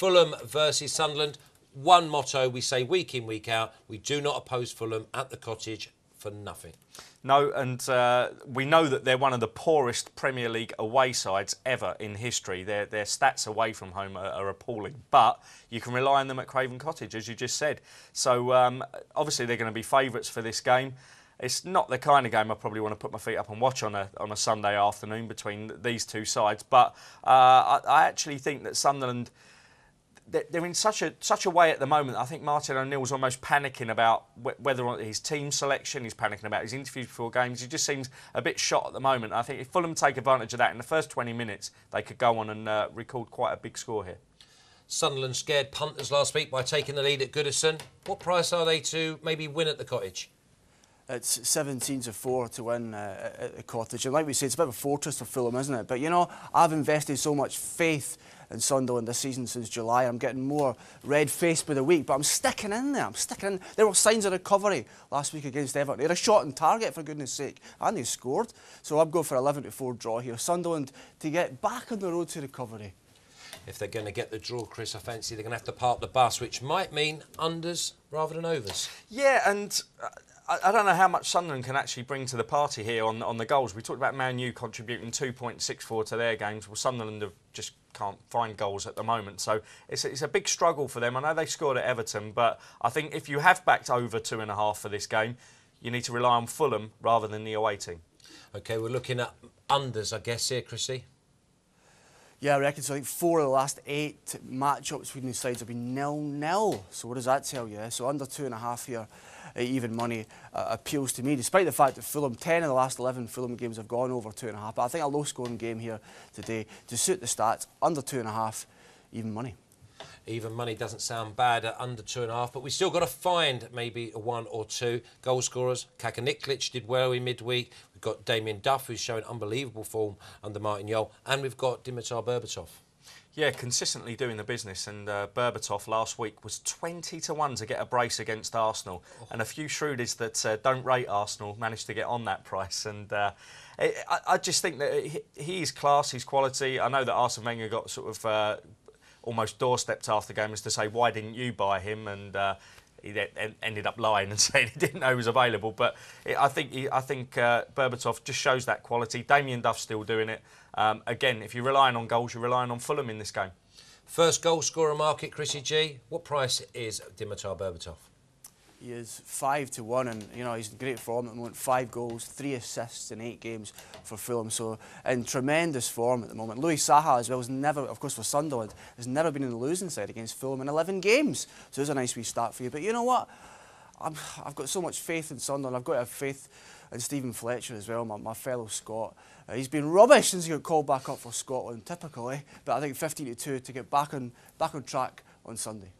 Fulham versus Sunderland. One motto we say week in, week out: we do not oppose Fulham at the Cottage for nothing. No, and we know that they're one of the poorest Premier League away sides ever in history. Their stats away from home are appalling, but you can rely on them at Craven Cottage, as you just said. So obviously they're going to be favourites for this game. It's not the kind of game I probably want to put my feet up and watch on a Sunday afternoon between these two sides, but I actually think that Sunderland, they're in such a way at the moment. I think Martin O'Neill's almost panicking about whether or not his team selection. He's panicking about his interviews before games. He just seems a bit shot at the moment. I think if Fulham take advantage of that in the first 20 minutes, they could go on and record quite a big score here. Sunderland scared punters last week by taking the lead at Goodison. What price are they to maybe win at the Cottage? It's 17-4 to win at the Cottage. And like we said, it's a bit of a fortress for Fulham, isn't it? But, you know, I've invested so much faith in Sunderland this season since July. I'm getting more red-faced by the week, but I'm sticking in there. I'm sticking in. There were signs of recovery last week against Everton. They had a shot on target, for goodness sake, and they scored. So I'm going for 11-4 draw here. Sunderland to get back on the road to recovery. If they're going to get the draw, Chris, I fancy they're going to have to park the bus, which might mean unders rather than overs. Yeah, and I don't know how much Sunderland can actually bring to the party here on the goals. We talked about Man U contributing 2.64 to their games. Well, Sunderland just can't find goals at the moment, so it's a big struggle for them. I know they scored at Everton, but I think if you have backed over 2.5 for this game, you need to rely on Fulham rather than the away team. OK, we're looking at unders, I guess, here, Chrissy. Yeah, I reckon so. I think 4 of the last 8 matchups between these sides have been 0-0. So what does that tell you? So under 2.5 here, even money appeals to me, despite the fact that Fulham, 10 of the last 11 Fulham games have gone over 2.5. But I think a low-scoring game here today to suit the stats, under 2.5, even money. Even money doesn't sound bad at under 2.5, but we still got to find maybe a 1 or 2 goal scorers. Kakaniklic did well in midweek. We've got Damien Duff, who's showing unbelievable form under Martin Jol, and we've got Dimitar Berbatov. Yeah, consistently doing the business, and Berbatov last week was 20-1 to get a brace against Arsenal, and a few shrewdies that don't rate Arsenal managed to get on that price, and I just think that he is class, he's quality. I know that Arsene Wenger got sort of almost doorstepped after the game as to say, why didn't you buy him? And he ended up lying and saying he didn't know he was available. But I think Berbatov just shows that quality. Damien Duff's still doing it. Again, if you're relying on goals, you're relying on Fulham in this game. First goal scorer market, Chrissy G. What price is Dimitar Berbatov? He is 5-1, and you know he's in great form at the moment. 5 goals, 3 assists in 8 games for Fulham, so in tremendous form at the moment. Louis Saha as well has never, of course for Sunderland, has never been in the losing side against Fulham in 11 games. So there's a nice wee start for you. But you know what? I've got so much faith in Sunderland. I've got to have faith in Stephen Fletcher as well, my fellow Scot. He's been rubbish since he got called back up for Scotland, typically. But I think 15-2 to get back on track on Sunday.